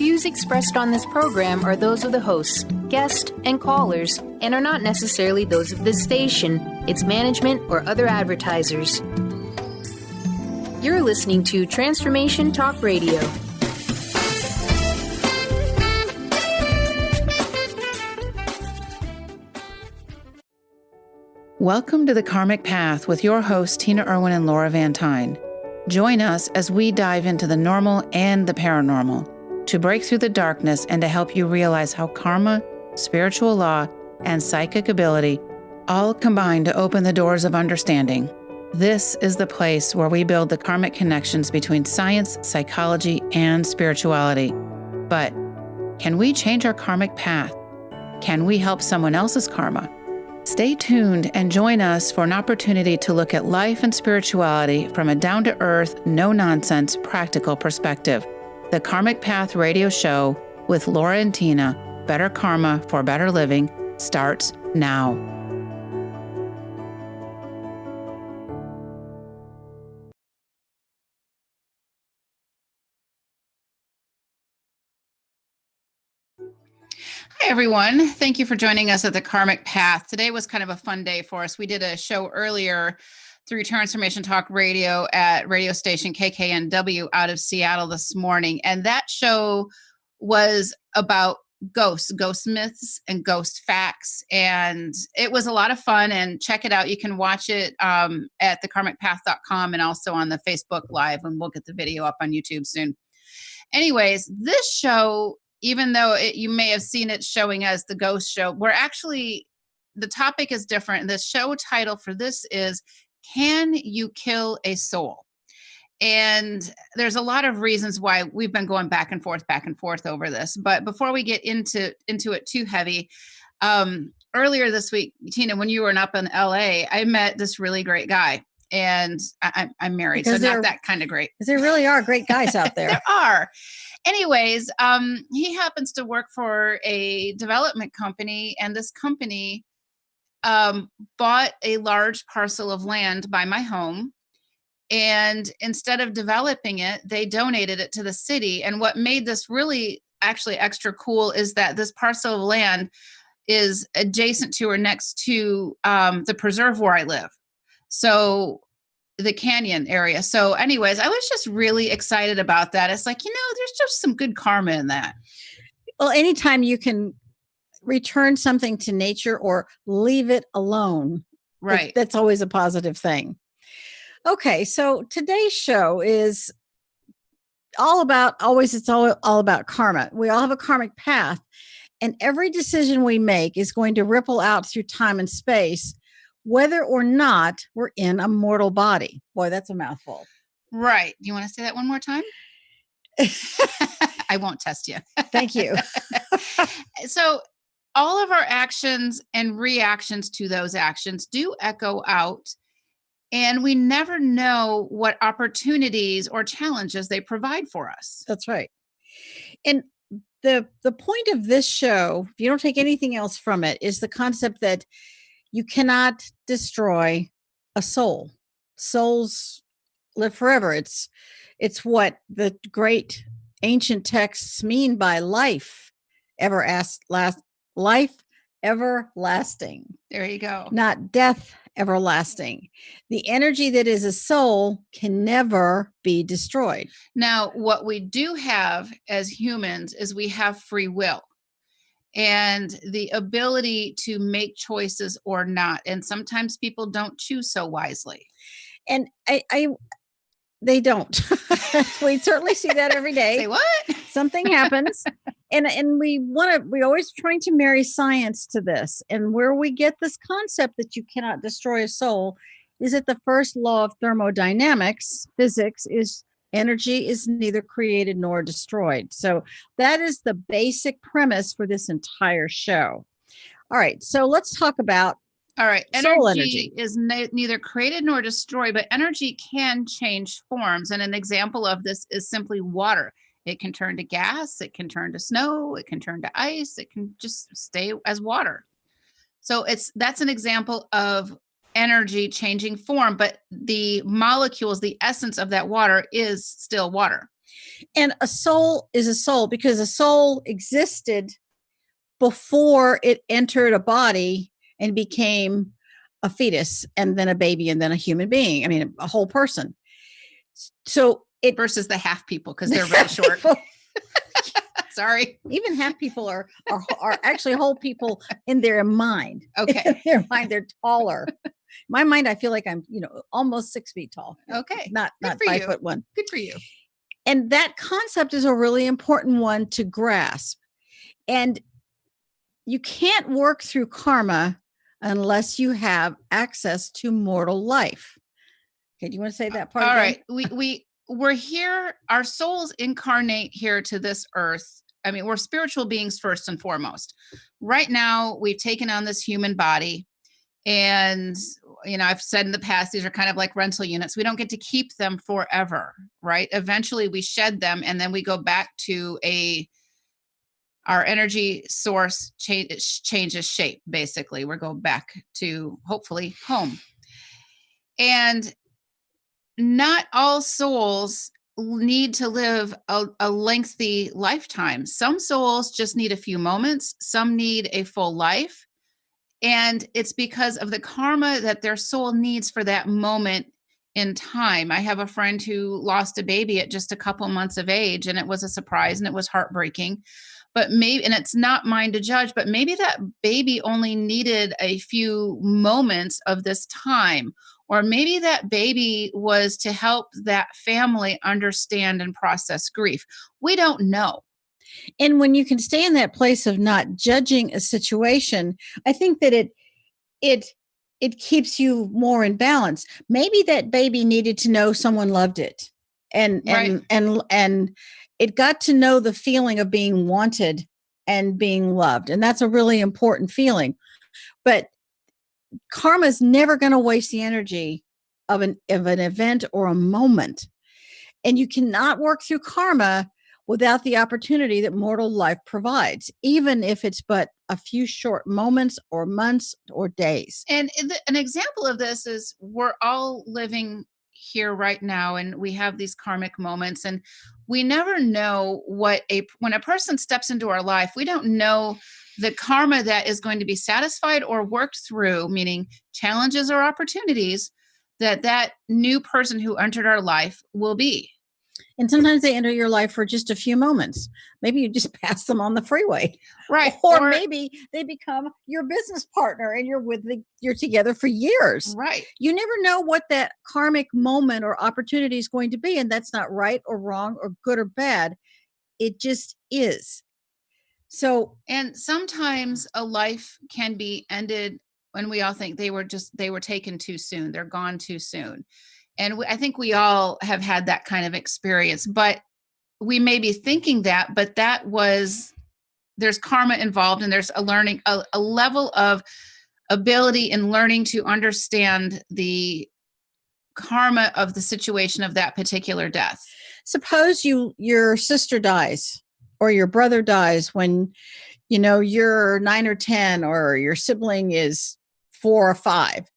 views expressed on this program are those of the hosts, guests, and callers, and are not necessarily those of this station, its management, or other advertisers. You're listening to Transformation Talk Radio. Welcome to the Karmic Path with your hosts, Tina Irwin and Laura Van Tyne. Join us as we dive into the normal and the paranormal to break through the darkness and to help you realize how karma, spiritual law, and psychic ability all combine to open the doors of understanding. This is the place where we build the karmic connections between science, psychology, and spirituality. But can we change our karmic path? Can we help someone else's karma? Stay tuned and join us for an opportunity to look at life and spirituality from a down-to-earth, no-nonsense, practical perspective. The Karmic Path radio show with Laura and Tina, Better Karma for Better Living, starts now. Hi, everyone. Thank you for joining us at the Karmic Path. Today was kind of a fun day for us. We did a show earlier through Transformation Talk Radio at radio station KKNW out of Seattle this morning. And that show was about ghosts, ghost myths, and ghost facts. And it was a lot of fun. And check it out. You can watch it at thekarmicpath.com and also on the Facebook Live. And we'll get the video up on YouTube soon. Anyways, this show, even though you may have seen it showing as the ghost show, the topic is different. The show title for this is, Can You Kill a Soul? And there's a lot of reasons why we've been going back and forth over this. But before we get into it too heavy, earlier this week, Tina, when you were up in LA, I met this really great guy. And I'm married, so not that kind of great. Because there really are great guys out there. There are. Anyways, he happens to work for a development company, and this company bought a large parcel of land by my home. And instead of developing it, they donated it to the city. And what made this really actually extra cool is that this parcel of land is adjacent to or next to the preserve where I live. So the canyon area. So anyways, I was just really excited about that. It's like, there's just some good karma in that. Well, anytime you can return something to nature or leave it alone, right? That's always a positive thing. Okay, so today's show is all about karma. We all have a karmic path, and every decision we make is going to ripple out through time and space, whether or not we're in a mortal body. Boy, that's a mouthful. Right. Do you want to say that one more time? I won't test you. Thank you. So all of our actions and reactions to those actions do echo out, and we never know what opportunities or challenges they provide for us. That's right. And the point of this show, if you don't take anything else from it, is the concept that you cannot destroy a soul. Souls live forever. It's what the ancient texts mean by life everlasting. There you go. Not death everlasting. The energy that is a soul can never be destroyed. Now, what we do have as humans is we have free will and the ability to make choices or not. And sometimes people don't choose so wisely. And they don't. We certainly see that every day. Say what? Something happens. And we always trying to marry science to this. And where we get this concept that you cannot destroy a soul is that the first law of thermodynamics, physics, is energy is neither created nor destroyed. So that is the basic premise for this entire show. All right. So let's talk about energy is neither created nor destroyed, but energy can change forms. And an example of this is simply water. It can turn to gas, it can turn to snow, it can turn to ice, it can just stay as water. So that's an example of energy changing form, but the molecules, the essence of that water is still water. And a soul is a soul because a soul existed before it entered a body and became a fetus and then a baby and then a human being. I mean, a whole person. So it versus the half people because they're really short. Sorry. Even half people are actually whole people in their mind. Okay. In their mind, they're taller. My mind, I feel like I'm, almost 6 feet tall. Okay. Not 5'1". Good for you. And that concept is a really important one to grasp. And you can't work through karma unless you have access to mortal life. Okay, do you want to say that part? All again? Right. We're here, our souls incarnate here to this earth. I mean, we're spiritual beings first and foremost. Right now, we've taken on this human body. And, I've said in the past, these are kind of like rental units. We don't get to keep them forever, right? Eventually we shed them and then we go back to our energy source changes shape, basically. We go back to hopefully home. And not all souls need to live a lengthy lifetime. Some souls just need a few moments. Some need a full life. And it's because of the karma that their soul needs for that moment in time. I have a friend who lost a baby at just a couple months of age, and it was a surprise and it was heartbreaking. But maybe, and it's not mine to judge, but maybe that baby only needed a few moments of this time. Or maybe that baby was to help that family understand and process grief. We don't know. And when you can stay in that place of not judging a situation, I think that it keeps you more in balance. Maybe that baby needed to know someone loved it. And it got to know the feeling of being wanted and being loved. And that's a really important feeling. But karma is never going to waste the energy of an event or a moment. And you cannot work through karma without the opportunity that mortal life provides, even if it's but a few short moments or months or days. And an example of this is we're all living here right now, and we have these karmic moments, and we never know when a person steps into our life, we don't know the karma that is going to be satisfied or worked through, meaning challenges or opportunities that new person who entered our life will be. And sometimes they enter your life for just a few moments. Maybe you just pass them on the freeway. Right. Or maybe they become your business partner and you're together for years. Right. You never know what that karmic moment or opportunity is going to be. And that's not right or wrong or good or bad. It just is. So, and sometimes a life can be ended when we all think they were taken too soon. They're gone too soon. And I think we all have had that kind of experience, but we may be thinking that, but there's karma involved, and there's a level of ability in learning to understand the karma of the situation of that particular death. Suppose your sister dies or your brother dies when, you're 9 or 10, or your sibling is 4 or 5.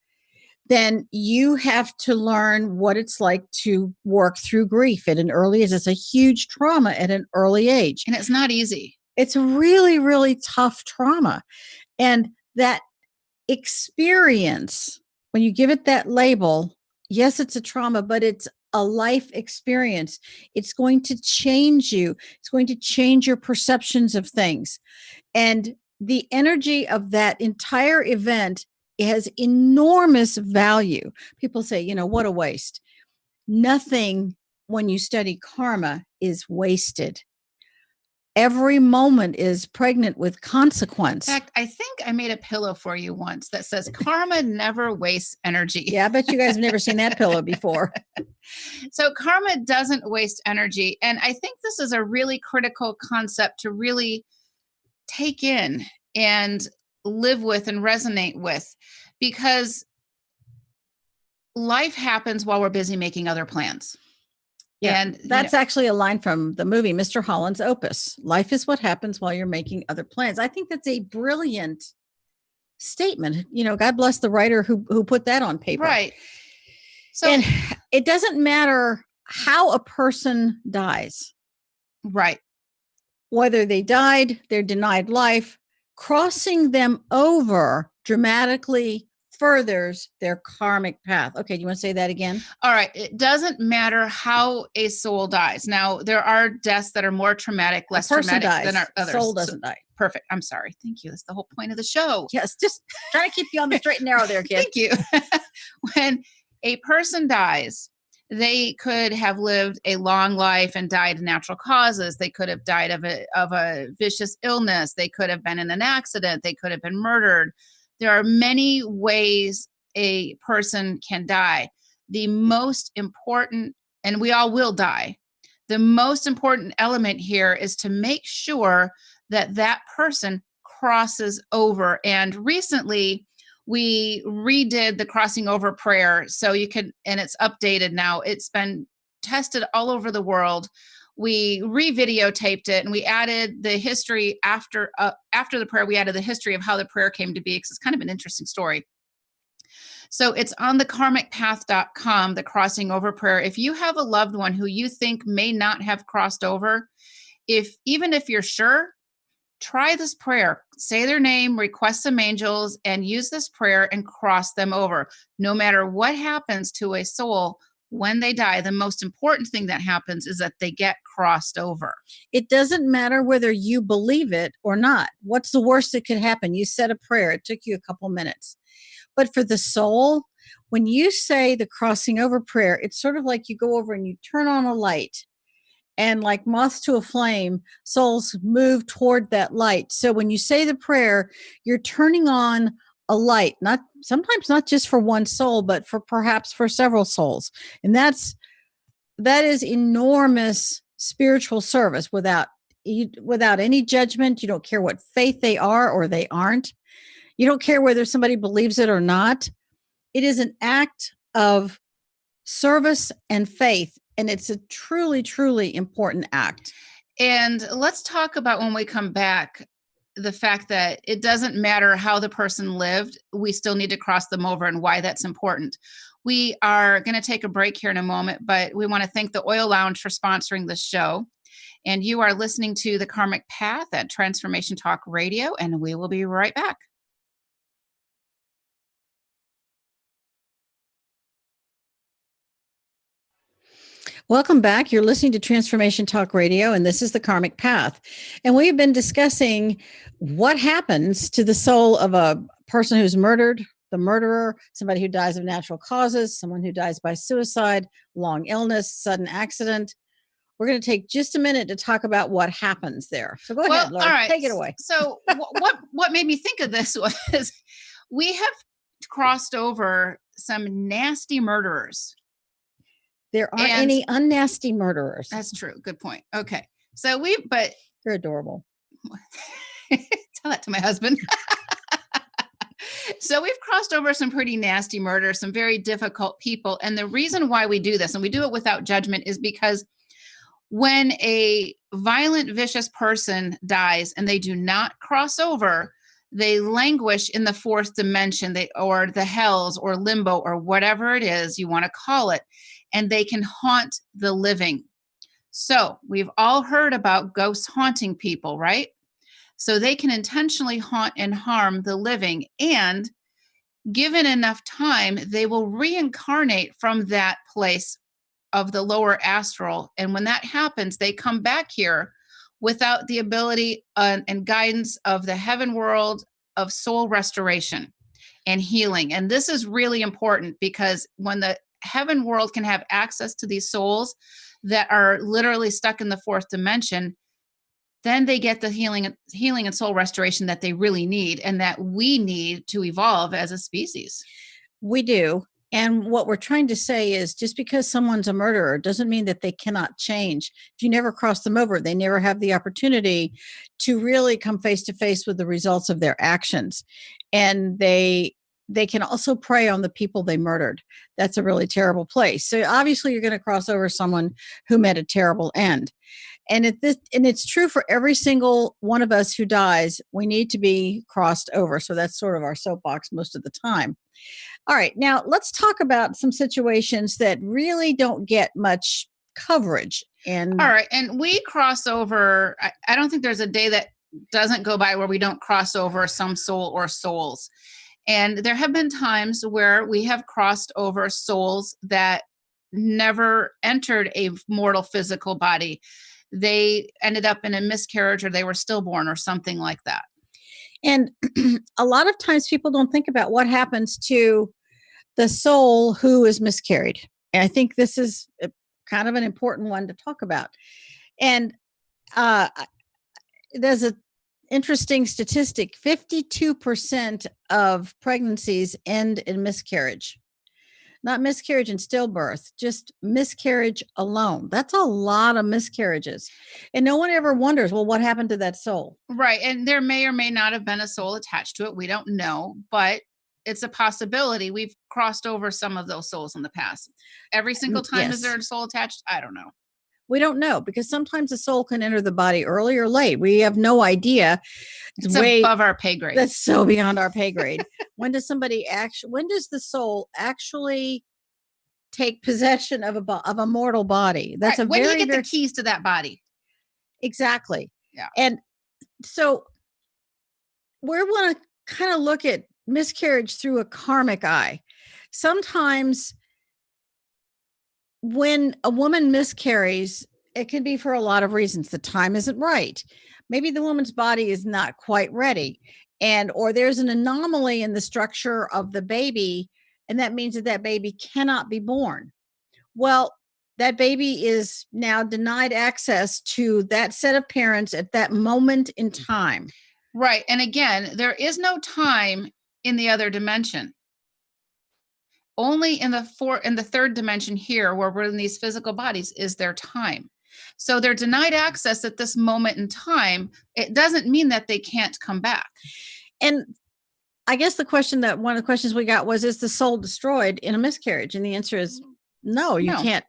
Then you have to learn what it's like to work through grief at an early age. It's a huge trauma at an early age. And it's not easy. It's really, really tough trauma. And that experience, when you give it that label, yes, it's a trauma, but it's a life experience. It's going to change you. It's going to change your perceptions of things. And the energy of that entire event has enormous value. People say, what a waste. Nothing when you study karma is wasted. Every moment is pregnant with consequence. In fact, I think I made a pillow for you once that says karma never wastes energy. Yeah, I bet you guys have never seen that pillow before. So karma doesn't waste energy. And I think this is a really critical concept to really take in and live with and resonate with, because life happens while we're busy making other plans. Yeah, and that's actually a line from the movie Mr. Holland's Opus. Life is what happens while you're making other plans. I think that's a brilliant statement. God bless the writer who put that on paper. Right. So, and it doesn't matter how a person dies. Right. Whether they died, they're denied life, crossing them over dramatically furthers their karmic path. Okay, do you want to say that again? All right. It doesn't matter how a soul dies. Now, there are deaths that are more traumatic, less traumatic than others. Soul doesn't die. Perfect. I'm sorry. Thank you. That's the whole point of the show. Yes, just trying to keep you on the straight and narrow there, kid. Thank you. When a person dies, they could have lived a long life and died of natural causes. They could have died of a vicious illness. They could have been in an accident. They could have been murdered. There are many ways a person can die. The most important, and we all will die, the most important element here is to make sure that that person crosses over. And recently, we redid the crossing over prayer. So you can, and it's updated now. It's been tested all over the world. We re-videotaped it and we added the history after the prayer. We added the history of how the prayer came to be because it's kind of an interesting story. So it's on the karmicpath.com, the crossing over prayer. If you have a loved one who you think may not have crossed over, even if you're sure, try this prayer. Say their name, request some angels, and use this prayer and cross them over. No matter what happens to a soul when they die, the most important thing that happens is that they get crossed over. It doesn't matter whether you believe it or not. What's the worst that could happen? You said a prayer. It took you a couple minutes. But for the soul, when you say the crossing over prayer, it's sort of like you go over and you turn on a light. And like moths to a flame, souls move toward that light. So when you say the prayer, you're turning on a light, sometimes not just for one soul, but perhaps for several souls. And that is enormous spiritual service without any judgment. You don't care what faith they are or they aren't. You don't care whether somebody believes it or not. It is an act of service and faith. And it's a truly, truly important act. And let's talk about, when we come back, the fact that it doesn't matter how the person lived, we still need to cross them over and why that's important. We are going to take a break here in a moment, but we want to thank the Oil Lounge for sponsoring this show. And you are listening to the Karmic Path at Transformation Talk Radio, and we will be right back. Welcome back. You're listening to Transformation Talk Radio, and this is the Karmic Path. And we've been discussing what happens to the soul of a person who's murdered, the murderer, somebody who dies of natural causes, someone who dies by suicide, long illness, sudden accident. We're going to take just a minute to talk about what happens there. So go ahead, Laura. All right. Take it away. So what made me think of this was we have crossed over some nasty murderers. There aren't any unnasty murderers. That's true. Good point. Okay. So you're adorable. Tell that to my husband. So we've crossed over some pretty nasty murders, some very difficult people. And the reason why we do this, and we do it without judgment, is because when a violent, vicious person dies and they do not cross over, they languish in the fourth dimension, or the hells or limbo or whatever it is you want to call it. And they can haunt the living. So we've all heard about ghosts haunting people, right? So they can intentionally haunt and harm the living. And given enough time, they will reincarnate from that place of the lower astral. And when that happens, they come back here without the ability and guidance of the heaven world of soul restoration and healing. And this is really important, because when the heaven world can have access to these souls that are literally stuck in the fourth dimension, then they get the healing and soul restoration that they really need, and that we need to evolve as a species. We do. And what we're trying to say is, just because someone's a murderer doesn't mean that they cannot change. If you never cross them over, they never have the opportunity to really come face to face with the results of their actions. And they can also prey on the people they murdered. That's a really terrible place. So obviously you're going to cross over someone who met a terrible end. And it's true for every single one of us who dies. We need to be crossed over. So that's sort of our soapbox most of the time. All right. Now let's talk about some situations that really don't get much coverage. And all right. And we cross over. I don't think there's a day that doesn't go by where we don't cross over some soul or souls. And there have been times where we have crossed over souls that never entered a mortal physical body. They ended up in a miscarriage, or they were stillborn, or something like that. And a lot of times people don't think about what happens to the soul who is miscarried. And I think this is kind of an important one to talk about. And there's an interesting statistic. 52% of pregnancies end in miscarriage. Not miscarriage and stillbirth, just miscarriage alone. That's a lot of miscarriages. And no one ever wonders, well, what happened to that soul? Right. And there may or may not have been a soul attached to it. We don't know, but it's a possibility. We've crossed over some of those souls in the past. Every single time, Yes. is there a soul attached? I don't know. We don't know, because sometimes a soul can enter the body early or late. We have no idea. It's above our pay grade. That's so beyond our pay grade. When does the soul actually take possession of a mortal body? That's right. When do you get the keys to that body? Exactly. Yeah. And so we want to kind of look at miscarriage through a karmic eye. Sometimes when a woman miscarries, it can be for a lot of reasons. The time isn't right. Maybe the woman's body is not quite ready, or there's an anomaly in the structure of the baby, and that means that baby cannot be born. Well, that baby is now denied access to that set of parents at that moment in time. Right. And again, there is no time in the other dimension. Only in the third dimension here, where we're in these physical bodies, is there time. So they're denied access at this moment in time. It doesn't mean that they can't come back. And I guess one of the questions we got was, is the soul destroyed in a miscarriage? And the answer is no, you can't.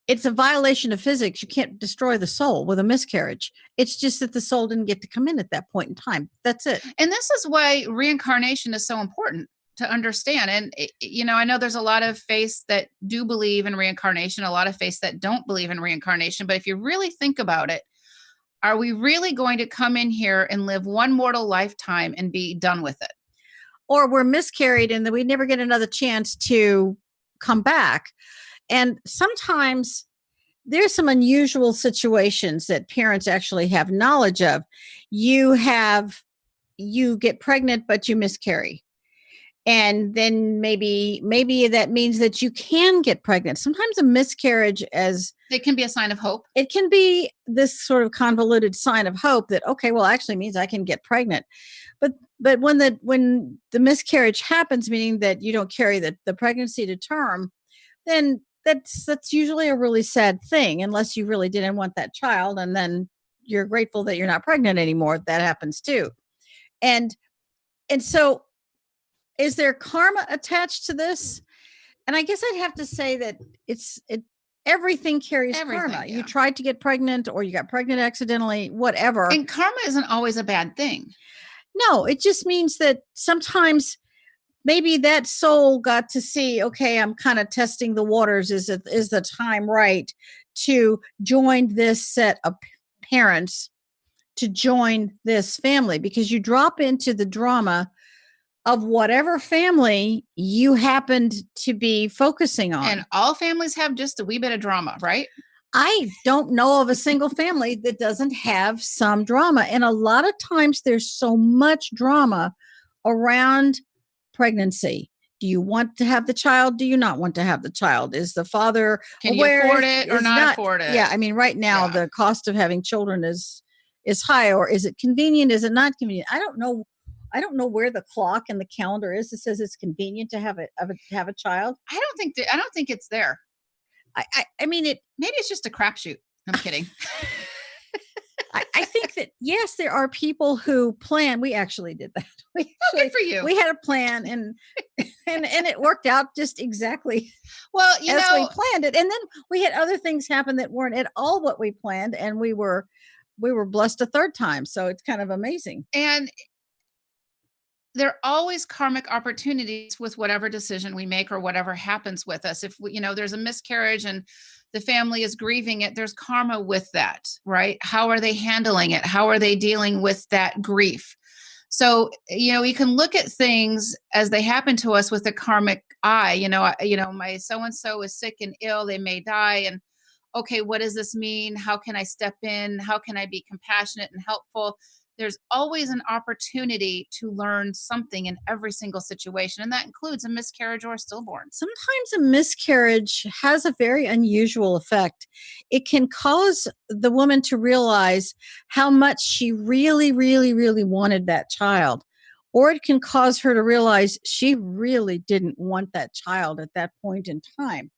It's a violation of physics. You can't destroy the soul with a miscarriage. It's just that the soul didn't get to come in at that point in time. That's it. And this is why reincarnation is so important to understand. And, I know there's a lot of faiths that do believe in reincarnation, a lot of faiths that don't believe in reincarnation. But if you really think about it, are we really going to come in here and live one mortal lifetime and be done with it? Or we're miscarried and then we never get another chance to come back. And sometimes there's some unusual situations that parents actually have knowledge of. You get pregnant, but you miscarry. And then maybe that means that you can get pregnant. Sometimes a miscarriage, it can be a sign of hope. It can be this sort of convoluted sign of hope that, okay, well, actually means I can get pregnant. But when the miscarriage happens, meaning that you don't carry the pregnancy to term, then that's usually a really sad thing, unless you really didn't want that child, and then you're grateful that you're not pregnant anymore. That happens too. And so, is there karma attached to this? And I guess I'd have to say that everything carries karma. Yeah. You tried to get pregnant, or you got pregnant accidentally, whatever. And karma isn't always a bad thing. No, it just means that sometimes maybe that soul got to see, okay, I'm kind of testing the waters. Is the time right to join this set of parents, to join this family? Because you drop into the drama of whatever family you happened to be focusing on. And all families have just a wee bit of drama, right? I don't know of a single family that doesn't have some drama. And a lot of times there's so much drama around pregnancy. Do you want to have the child? Do you not want to have the child? Is the father can you afford it or not afford it? Yeah, I mean, right now the cost of having children is high. Or is it convenient? Is it not convenient? I don't know. I don't know where the clock in the calendar is that says it's convenient to have a child. I don't think it's there. I mean, maybe it's just a crapshoot. I'm kidding. I think that, yes, there are people who plan. We actually did that. Good for you. We had a plan, and it worked out just exactly well, we planned it. And then we had other things happen that weren't at all what we planned, and we were blessed a third time. So it's kind of amazing. And there are always karmic opportunities with whatever decision we make or whatever happens with us. If there's a miscarriage and the family is grieving it, there's karma with that, right? How are they handling it? How are they dealing with that grief? So, you can look at things as they happen to us with the karmic eye. My so-and-so is sick and ill, they may die. And okay, what does this mean? How can I step in? How can I be compassionate and helpful? There's always an opportunity to learn something in every single situation. And that includes a miscarriage or a stillborn. Sometimes a miscarriage has a very unusual effect. It can cause the woman to realize how much she really, really, really wanted that child. Or it can cause her to realize she really didn't want that child at that point in time.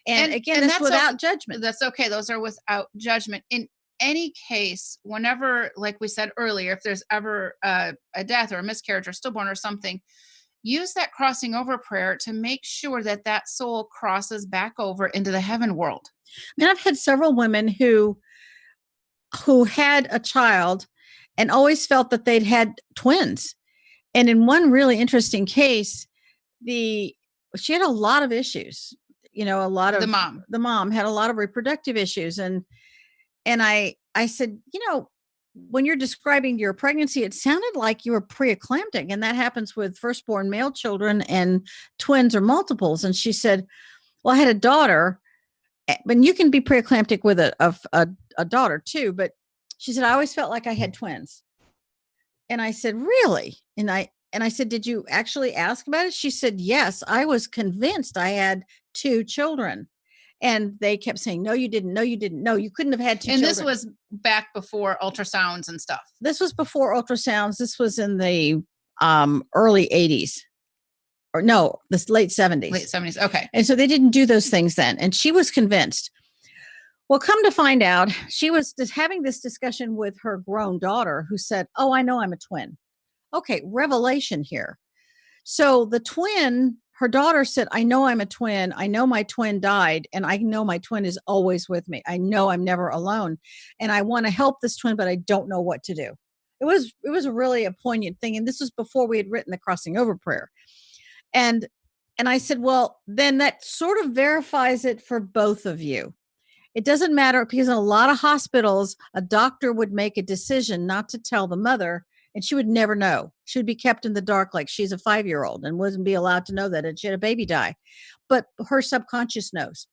And again, that's without judgment. That's okay. Those are without judgment. In any case, whenever, like we said earlier, if there's ever a death or a miscarriage or stillborn or something, use that crossing over prayer to make sure that that soul crosses back over into the heaven world. And I've had several women who had a child and always felt that they'd had twins. And in one really interesting case, she had a lot of issues. The mom had a lot of reproductive issues. And I said, when you're describing your pregnancy, it sounded like you were preeclamptic, and that happens with firstborn male children and twins or multiples. And she said, well, I had a daughter, but you can be preeclamptic with a daughter too. But she said, I always felt like I had twins. And I said, really? And I said, did you actually ask about it? She said, yes, I was convinced I had 2 children. And they kept saying, no, you didn't. No, you didn't. No, you couldn't have had 2 children. And this was back before ultrasounds and stuff. This was before ultrasounds. This was in the early 80s. Or no, this late 70s. Late 70s. Okay. And so they didn't do those things then. And she was convinced. Well, come to find out, she was just having this discussion with her grown daughter who said, oh, I know I'm a twin. Okay, revelation here. So the twin, her daughter said, I know I'm a twin. I know my twin died, and I know my twin is always with me. I know I'm never alone. And I want to help this twin, but I don't know what to do. It was really a poignant thing. And this was before we had written the crossing over prayer. And I said, well, then that sort of verifies it for both of you. It doesn't matter, because in a lot of hospitals, a doctor would make a decision not to tell the mother, and she would never know. She would be kept in the dark like she's a 5-year-old and wouldn't be allowed to know that she had a baby die. But her subconscious knows.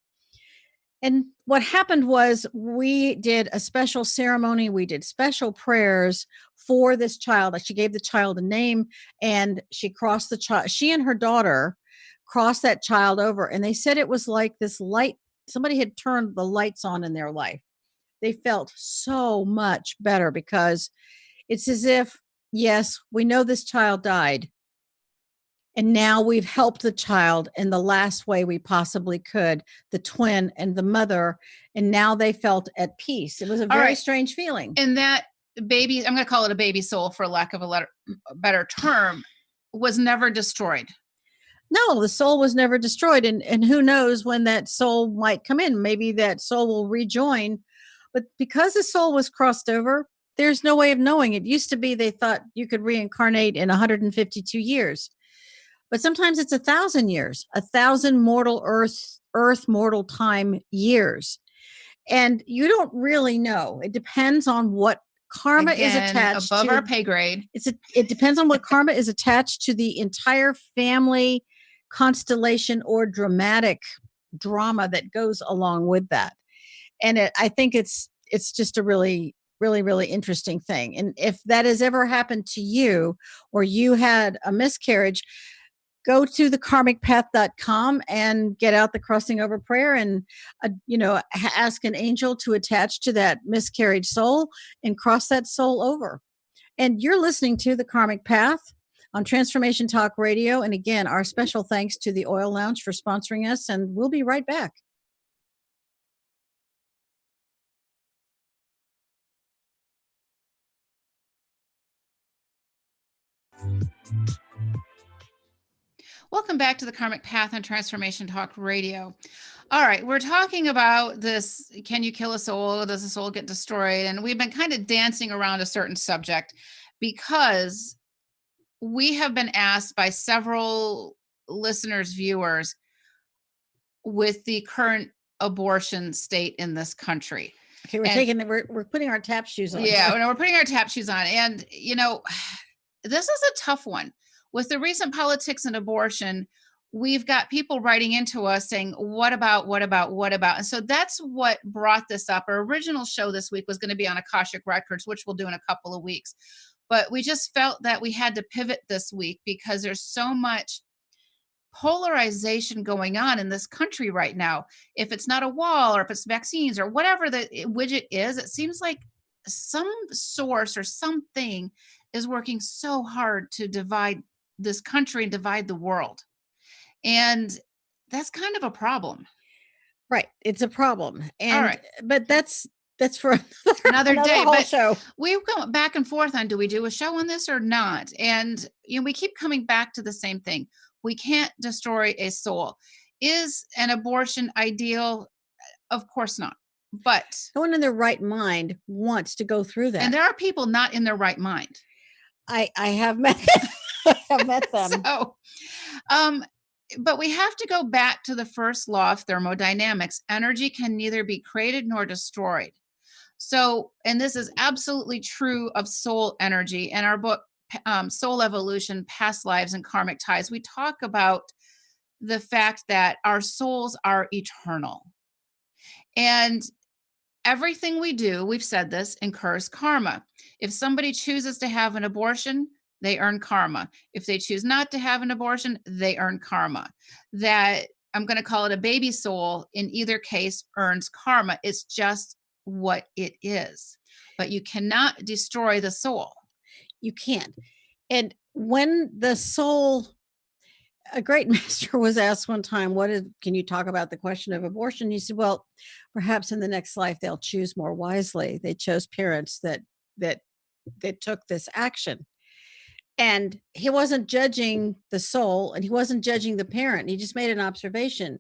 And what happened was we did a special ceremony. We did special prayers for this child. She gave the child a name, and she crossed the child. She and her daughter crossed that child over. And they said it was like this light. Somebody had turned the lights on in their life. They felt so much better, because it's as if, yes, we know this child died, and now we've helped the child in the last way we possibly could, the twin and the mother, and now they felt at peace. It was a very strange feeling. And that baby, I'm going to call it a baby soul for lack of a better term, was never destroyed. No, the soul was never destroyed. And who knows when that soul might come in. Maybe that soul will rejoin. But because the soul was crossed over, there's no way of knowing. It used to be they thought you could reincarnate in 152 years. But sometimes it's 1,000 years, 1,000 mortal earth mortal time years. And you don't really know. It depends on what karma is attached above our pay grade. It depends on what karma is attached to the entire family constellation or drama that goes along with that. And I think it's just a really, really, really interesting thing. And if that has ever happened to you, or you had a miscarriage, go to thekarmicpath.com and get out the crossing over prayer, and ask an angel to attach to that miscarried soul and cross that soul over. And you're listening to The Karmic Path on Transformation Talk Radio. And again, our special thanks to the Oil Lounge for sponsoring us, and we'll be right back. Welcome back to the Karmic Path on Transformation Talk Radio. All right, we're talking about this, can you kill a soul? Does a soul get destroyed? And we've been kind of dancing around a certain subject, because we have been asked by several listeners, viewers, with the current abortion state in this country. Okay, we're putting our tap shoes on. Yeah, we're putting our tap shoes on. And, this is a tough one. With the recent politics and abortion, we've got people writing into us saying, what about? And so that's what brought this up. Our original show this week was going to be on Akashic Records, which we'll do in a couple of weeks. But we just felt that we had to pivot this week because there's so much polarization going on in this country right now. If it's not a wall or if it's vaccines or whatever the widget is, it seems like some source or something is working so hard to divide this country and divide the world. And that's kind of a problem. Right. It's a problem. And, all right. But that's for another day. But show. We've gone back and forth on, do we do a show on this or not? And, we keep coming back to the same thing. We can't destroy a soul. Is an abortion ideal? Of course not. But no one in their right mind wants to go through that. And there are people not in their right mind. I have met them. So, but we have to go back to the first law of thermodynamics. Energy can neither be created nor destroyed. So, and this is absolutely true of soul energy. In our book, Soul Evolution, Past Lives and Karmic Ties, we talk about the fact that our souls are eternal. And everything we do, we've said this, incurs karma. If somebody chooses to have an abortion, they earn karma. If they choose not to have an abortion, they earn karma. That, I'm going to call it a baby soul, in either case earns karma. It's just what it is. But you cannot destroy the soul. You can't. And when the soul, a great master was asked one time, can you talk about the question of abortion? He said, well, perhaps in the next life, they'll choose more wisely. They chose parents that took this action. And he wasn't judging the soul and he wasn't judging the parent. He just made an observation.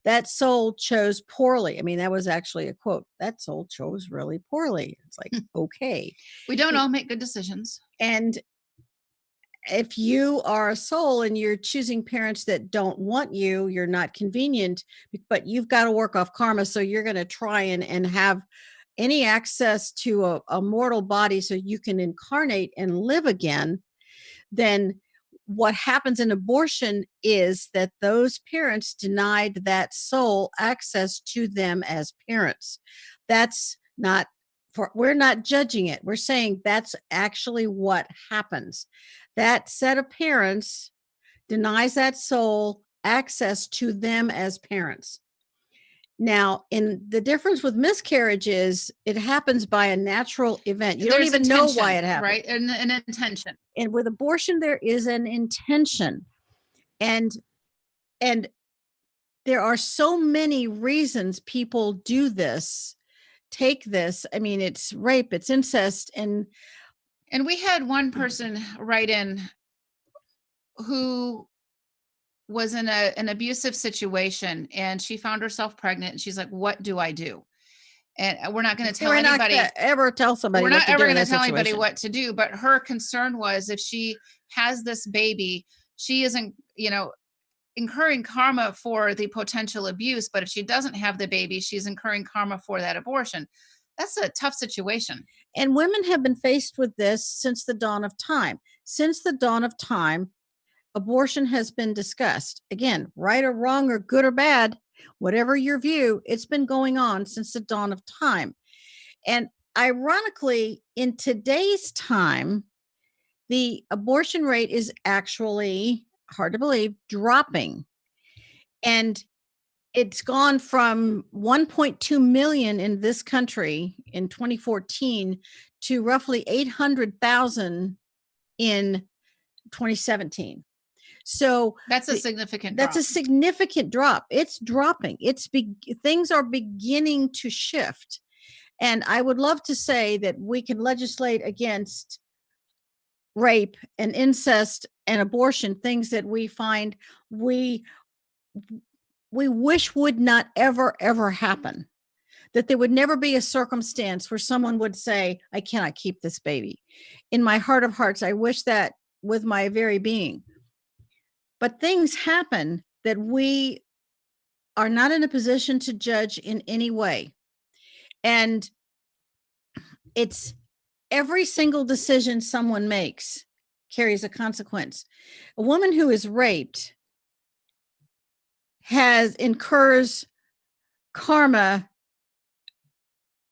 That soul chose poorly. I mean, that was actually a quote. That soul chose really poorly. It's like, okay. We don't all make good decisions. And if you are a soul and you're choosing parents that don't want you, you're not convenient, but you've got to work off karma. So you're going to try and have any access to a mortal body so you can incarnate and live again. Then what happens in abortion is that those parents denied that soul access to them as parents. That's not we're not judging it. We're saying that's actually what happens. That set of parents denies that soul access to them as parents. Now, in the difference with miscarriages, it happens by a natural event. You don't even know why it happens. Right, an intention. And with abortion, there is an intention. And there are so many reasons people do this, take this. I mean, it's rape, it's incest. And we had one person write in who was in an abusive situation and she found herself pregnant and she's like, what do I do? And we're not going to tell anybody. We're not ever tell somebody. We're not ever going to tell anybody what to do. But her concern was if she has this baby, she isn't, incurring karma for the potential abuse. But if she doesn't have the baby, she's incurring karma for that abortion. That's a tough situation. And women have been faced with this since the dawn of time. Since the dawn of time, abortion has been discussed. Again, right or wrong or good or bad, whatever your view, it's been going on since the dawn of time. And ironically, in today's time, the abortion rate is actually, hard to believe, dropping. And it's gone from 1.2 million in this country in 2014 to roughly 800,000 in 2017. So that's a significant drop. That's a significant drop. It's dropping. Things are beginning to shift. And I would love to say that we can legislate against rape and incest and abortion, things that we find we wish would not ever happen. That there would never be a circumstance where someone would say, I cannot keep this baby. In my heart of hearts, I wish that with my very being. But things happen that we are not in a position to judge in any way. And it's every single decision someone makes carries a consequence. A woman who is raped incurs karma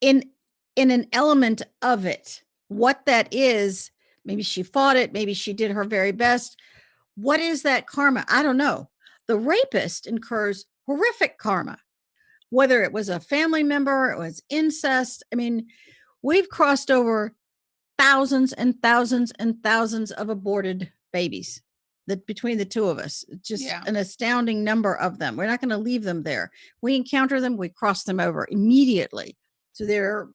in an element of it. What that is, maybe she fought it, maybe she did her very best. What is that karma? I don't know. The rapist incurs horrific karma, whether it was a family member, it was incest. I mean, we've crossed over thousands and thousands and thousands of aborted babies that between the two of us, just an astounding number of them. We're not going to leave them there. We encounter them, we cross them over immediately. So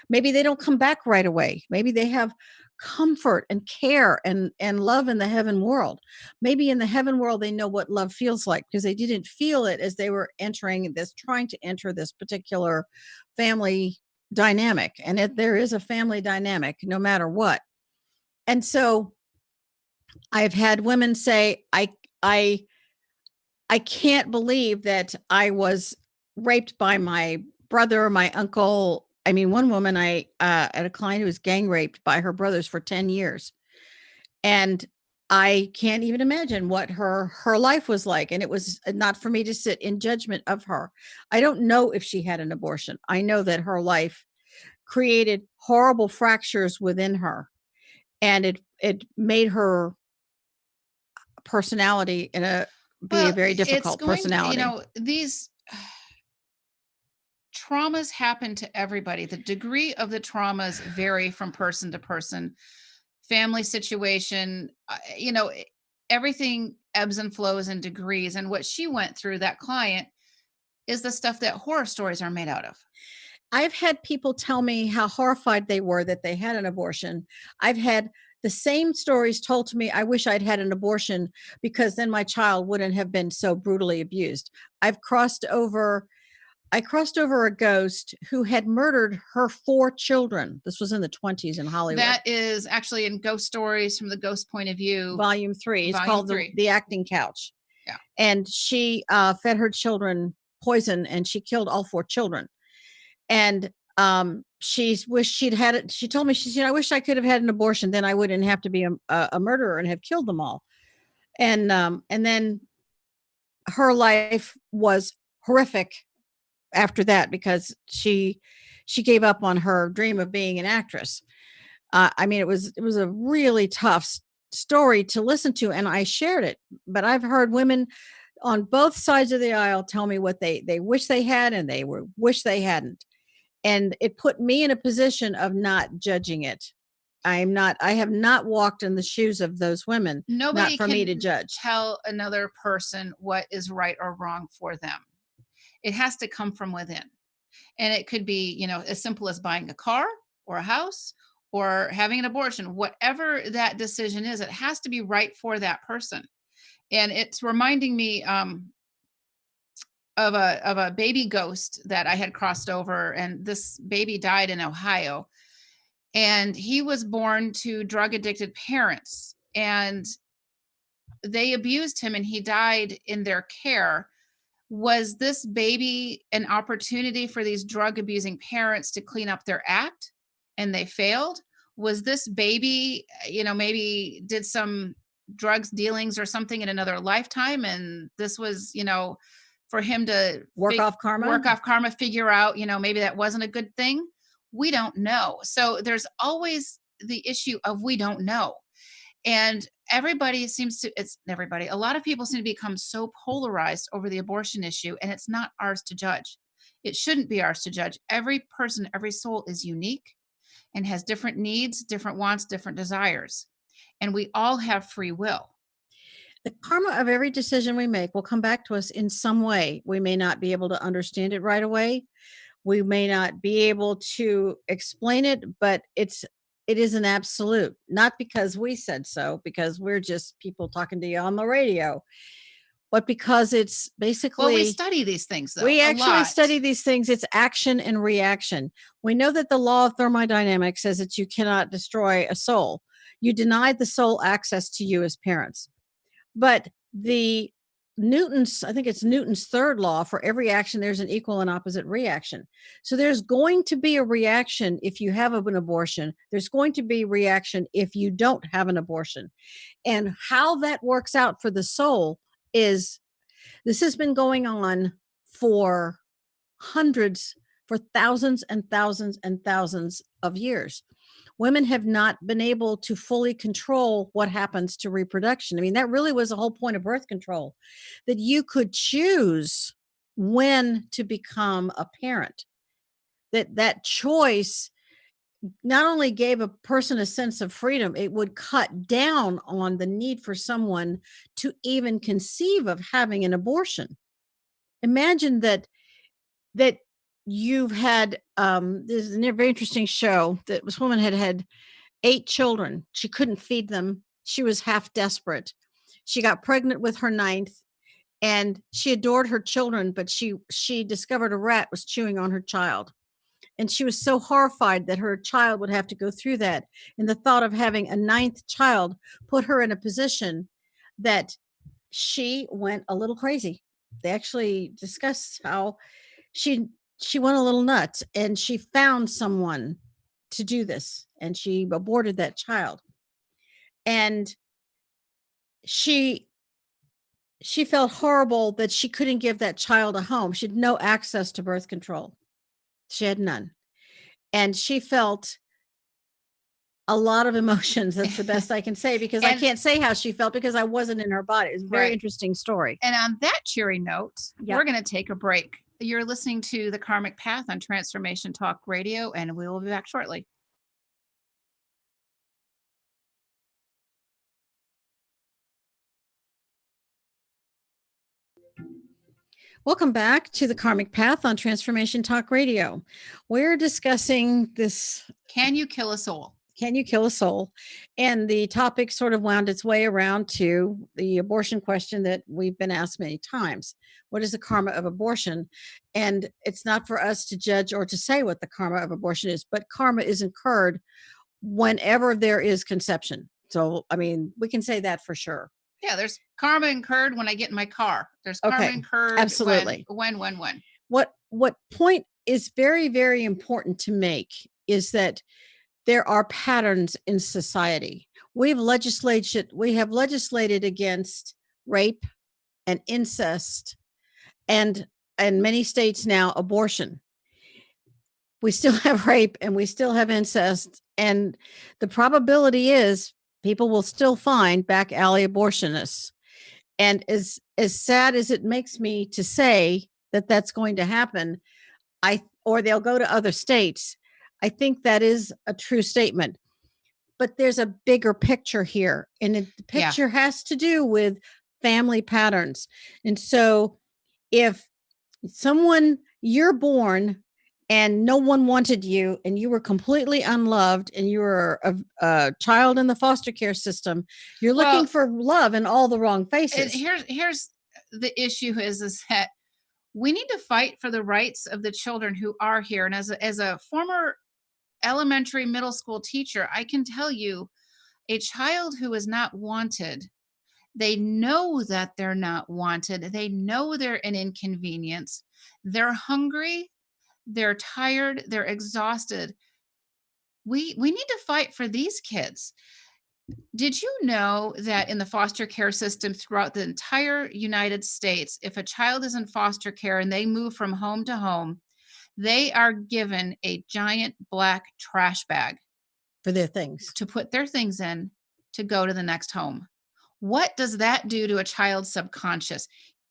maybe they don't come back right away. Maybe they have comfort and care and love in the heaven world. Maybe in the heaven world, they know what love feels like because they didn't feel it as they were trying to enter this particular family dynamic. And there is a family dynamic no matter what. And so I've had women say, I can't believe that I was raped by my brother, my uncle. I mean, one woman, I had a client who was gang raped by her brothers for 10 years. And I can't even imagine what her life was like. And it was not for me to sit in judgment of her. I don't know if she had an abortion. I know that her life created horrible fractures within her. And it made her personality a very difficult personality. These traumas happen to everybody. The degree of the traumas vary from person to person. Family situation, everything ebbs and flows in degrees. And what she went through, that client, is the stuff that horror stories are made out of. I've had people tell me how horrified they were that they had an abortion. I've had the same stories told to me. I wish I'd had an abortion because then my child wouldn't have been so brutally abused. I crossed over a ghost who had murdered her 4 children. This was in the 20s in Hollywood. That is actually in Ghost Stories from the Ghost Point of View. Volume 3. It's called the Acting Couch. Yeah. And she fed her children poison and she killed all 4 children. And she wished she'd had it. She told me, she said, I wish I could have had an abortion. Then I wouldn't have to be a murderer and have killed them all. And then her life was horrific after that because she gave up on her dream of being an actress. I mean, it was a really tough story to listen to, and I shared it. But I've heard women on both sides of the aisle tell me what they wish they had and wish they hadn't. And it put me in a position of not judging it. I have not walked in the shoes of those women. Nobody not for me to judge. Tell another person what is right or wrong for them. It has to come from within. And it could be, as simple as buying a car or a house or having an abortion. Whatever that decision is, it has to be right for that person. And it's reminding me of a baby ghost that I had crossed over, and this baby died in Ohio. And he was born to drug addicted parents, and they abused him and he died in their care. Was this baby an opportunity for these drug abusing parents to clean up their act and they failed? Was this baby, maybe did some drugs dealings or something in another lifetime, and this was, for him to work off karma, figure out, maybe that wasn't a good thing? We don't know. So there's always the issue of we don't know. And a lot of people seem to become so polarized over the abortion issue, and it's not ours to judge. It shouldn't be ours to judge. Every person, every soul is unique and has different needs, different wants, different desires. And we all have free will. The karma of every decision we make will come back to us in some way. We may not be able to understand it right away. We may not be able to explain it, but it is an absolute, not because we said so, because we're just people talking to you on the radio, but because it's basically... Well, we study these things, though. We actually study these things. It's action and reaction. We know that the law of thermodynamics says that you cannot destroy a soul. You denied the soul access to you as parents. But the I think it's Newton's third law: for every action, there's an equal and opposite reaction. So there's going to be a reaction if you have an abortion. There's going to be reaction if you don't have an abortion. And how that works out for the soul is, this has been going on for thousands and thousands and thousands of years. Women have not been able to fully control what happens to reproduction. I mean, that really was the whole point of birth control, that you could choose when to become a parent. That choice not only gave a person a sense of freedom, it would cut down on the need for someone to even conceive of having an abortion. Imagine that you've had this is a very interesting show that this woman had 8 children. She couldn't feed them. She was half desperate. She got pregnant with her 9th, and she adored her children, but she discovered a rat was chewing on her child. And she was so horrified that her child would have to go through that. And the thought of having a 9th child put her in a position that she went a little crazy. They actually discuss how she went a little nuts, and she found someone to do this, and she aborted that child. And she felt horrible that she couldn't give that child a home. She had no access to birth control. She had none. And she felt a lot of emotions. That's the best I can say, because I can't say how she felt because I wasn't in her body. It's a very interesting story. And on that cheery note, we're going to take a break. You're listening to The Karmic Path on Transformation Talk Radio, and we will be back shortly. Welcome back to The Karmic Path on Transformation Talk Radio. We're discussing this. Can you kill a soul? Can you kill a soul? And the topic sort of wound its way around to the abortion question that we've been asked many times. What is the karma of abortion? And it's not for us to judge or to say what the karma of abortion is, but karma is incurred whenever there is conception. So, I mean, we can say that for sure. Yeah, there's karma incurred when I get in my car. There's karma incurred. Absolutely. When. What point is very, very important to make is that there are patterns in society. We have legislated against rape and incest, and in many states now, abortion. We still have rape and we still have incest, and the probability is people will still find back alley abortionists. And as sad as it makes me to say that that's going to happen, or they'll go to other states, I think that is a true statement. But there's a bigger picture here, and the picture has to do with family patterns. And so if you're born and no one wanted you, and you were completely unloved, and you were a child in the foster care system, you're looking for love in all the wrong places. Here's the issue is that we need to fight for the rights of the children who are here. And as a former elementary, middle school teacher, I can tell you, a child who is not wanted, they know that they're not wanted. They know they're an inconvenience. They're hungry. They're tired. They're exhausted. We need to fight for these kids. Did you know that in the foster care system throughout the entire United States, if a child is in foster care and they move from home to home, they are given a giant black trash bag for their things to put their things in to go to the next home? What does that do to a child's subconscious?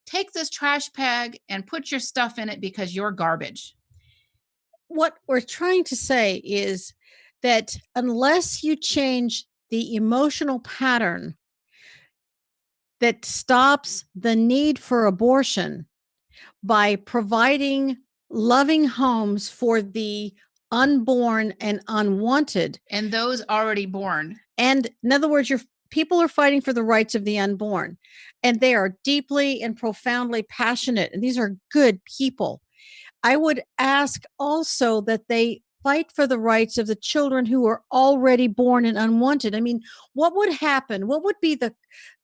Take this trash bag and put your stuff in it because you're garbage. What we're trying to say is that unless you change the emotional pattern that stops the need for abortion by providing loving homes for the unborn and unwanted, and those already born, and in other words, people are fighting for the rights of the unborn, and they are deeply and profoundly passionate, and these are good people. I would ask also that they fight for the rights of the children who are already born and unwanted. I mean, what would happen? What would be the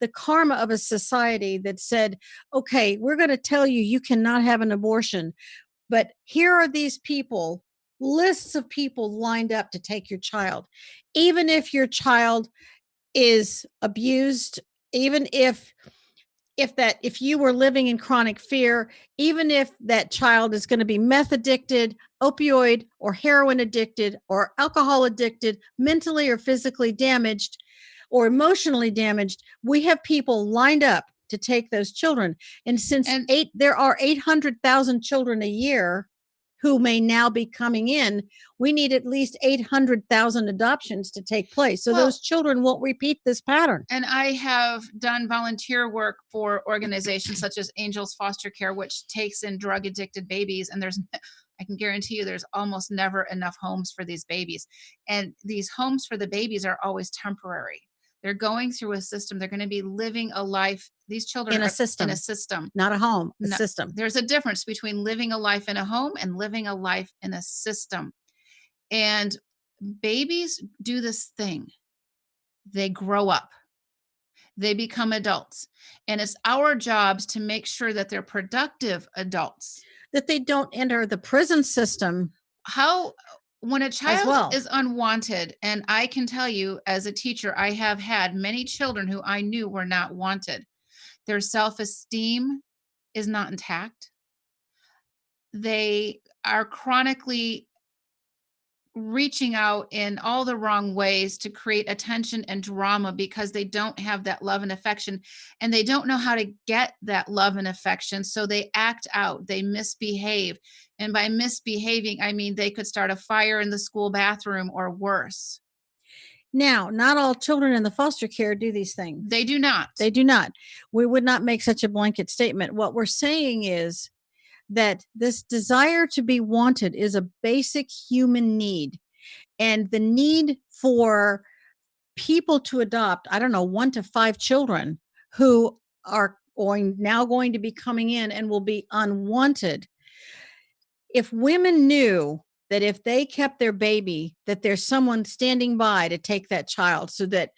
karma of a society that said, okay, we're going to tell you you cannot have an abortion, but here are these people, lists of people lined up to take your child. Even if your child is abused, even if you were living in chronic fear, even if that child is going to be meth addicted, opioid or heroin addicted, or alcohol addicted, mentally or physically damaged, or emotionally damaged, we have people lined up to take those children. And there are 800,000 children a year who may now be coming in, we need at least 800,000 adoptions to take place. So those children won't repeat this pattern. And I have done volunteer work for organizations such as Angels Foster Care, which takes in drug addicted babies. And I can guarantee you there's almost never enough homes for these babies. And these homes for the babies are always temporary. They're going through a system. They're going to be living a life. These children in a system, not a home, a system. There's a difference between living a life in a home and living a life in a system. And babies do this thing. They grow up. They become adults. And it's our jobs to make sure that they're productive adults. That they don't enter the prison system. When a child is unwanted, and I can tell you as a teacher, I have had many children who I knew were not wanted. Their self-esteem is not intact. They are chronically reaching out in all the wrong ways to create attention and drama because they don't have that love and affection, and they don't know how to get that love and affection. So they act out, they misbehave. And by misbehaving, I mean, they could start a fire in the school bathroom or worse. Now, not all children in the foster care do these things. They do not. They do not. We would not make such a blanket statement. What we're saying is that this desire to be wanted is a basic human need. And the need for people to adopt, 1 to 5 children who are going to be coming in and will be unwanted. If women knew that if they kept their baby, that there's someone standing by to take that child, so that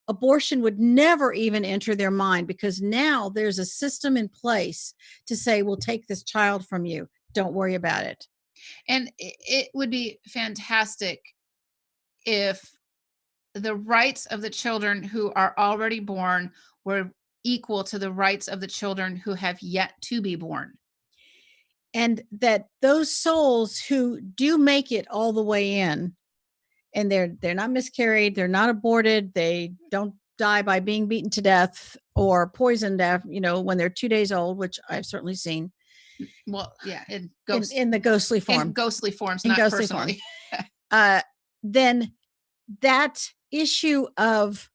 abortion would never even enter their mind, because now there's a system in place to say, we'll take this child from you. Don't worry about it. And it would be fantastic if the rights of the children who are already born were equal to the rights of the children who have yet to be born. And that those souls who do make it all the way in, and they're not miscarried, they're not aborted, they don't die by being beaten to death or poisoned when they're 2 days old, which I've certainly seen. Well, yeah, in the ghostly form. In ghostly forms, not ghostly personally. Form. Then that issue of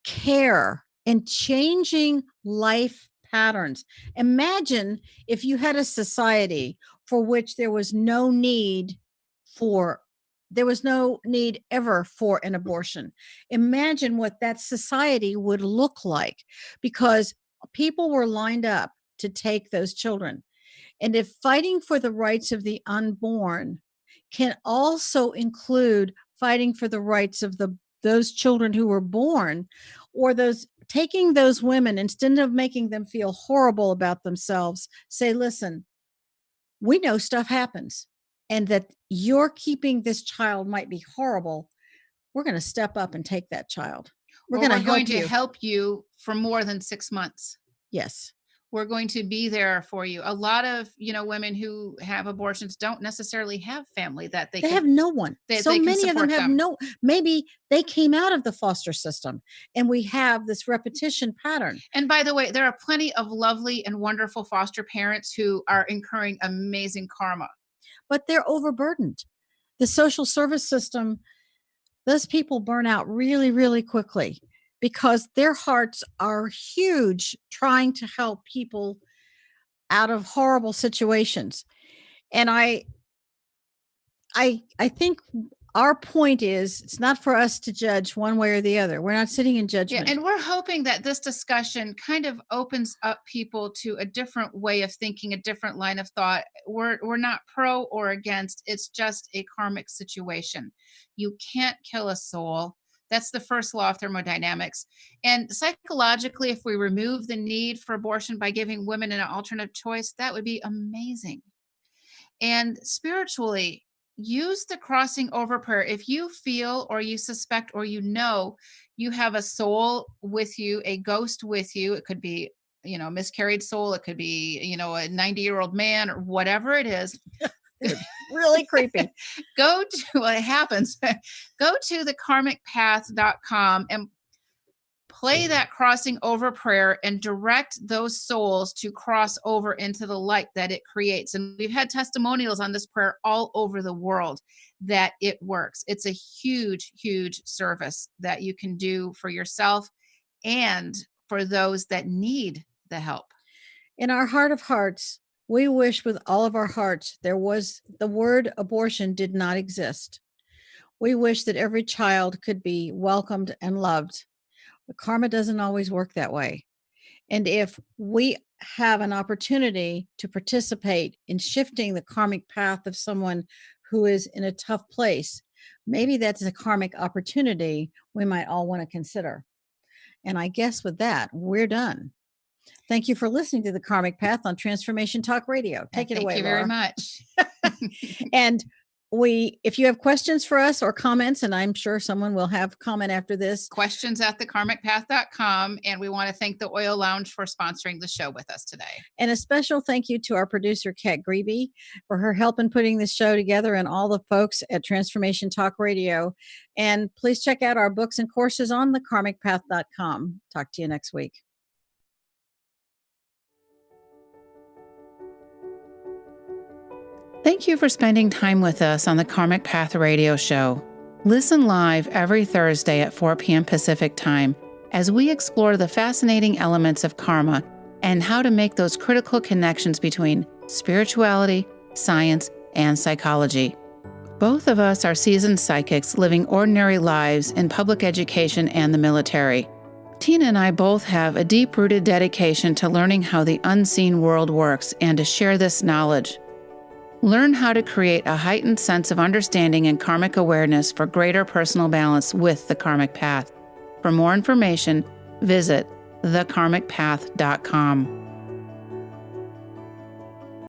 care and changing life patterns. Imagine if you had a society for which there was no need ever for an abortion. Imagine what that society would look like, because people were lined up to take those children. And if fighting for the rights of the unborn can also include fighting for the rights of those children who were born, or taking those women, instead of making them feel horrible about themselves, say, listen, we know stuff happens, and that you're keeping this child might be horrible. We're going to step up and take that child. We're going to help you for more than 6 months. Yes. We're going to be there for you. A lot of, women who have abortions don't necessarily have family that they have no one. So many of them have maybe they came out of the foster system, and we have this repetition pattern. And by the way, there are plenty of lovely and wonderful foster parents who are incurring amazing karma. But they're overburdened. The social service system, those people burn out really, really quickly, because their hearts are huge trying to help people out of horrible situations. And I think our point is, it's not for us to judge one way or the other. We're not sitting in judgment. Yeah, and we're hoping that this discussion kind of opens up people to a different way of thinking, a different line of thought. We're not pro or against. It's just a karmic situation. You can't kill a soul. That's the first law of thermodynamics. And psychologically, if we remove the need for abortion by giving women an alternate choice, that would be amazing. And spiritually, use the crossing over prayer. If you feel or you suspect or you know you have a soul with you, a ghost with you, it could be, a miscarried soul, it could be, a 90-year-old man or whatever it is. Really creepy. Go to what happens. Go to thekarmicpath.com and play that crossing over prayer and direct those souls to cross over into the light that it creates. And we've had testimonials on this prayer all over the world that it works. It's a huge, huge service that you can do for yourself and for those that need the help. In our heart of hearts, we wish with all of our hearts the word abortion did not exist. We wish that every child could be welcomed and loved. But karma doesn't always work that way. And if we have an opportunity to participate in shifting the karmic path of someone who is in a tough place, maybe that's a karmic opportunity we might all want to consider. And I guess with that, we're done. Thank you for listening to the Karmic Path on Transformation Talk Radio. Take it away, Thank you Laura. very much. And if you have questions for us or comments, and I'm sure someone will have comment after this. Questions at thekarmicpath.com. And we want to thank the Oil Lounge for sponsoring the show with us today. And a special thank you to our producer, Kat Grebe, for her help in putting this show together, and all the folks at Transformation Talk Radio. And please check out our books and courses on thekarmicpath.com. Talk to you next week. Thank you for spending time with us on the Karmic Path Radio Show. Listen live every Thursday at 4 p.m. Pacific Time as we explore the fascinating elements of karma and how to make those critical connections between spirituality, science, and psychology. Both of us are seasoned psychics living ordinary lives in public education and the military. Tina and I both have a deep-rooted dedication to learning how the unseen world works and to share this knowledge. Learn how to create a heightened sense of understanding and karmic awareness for greater personal balance with the Karmic Path. For more information, visit thekarmicpath.com.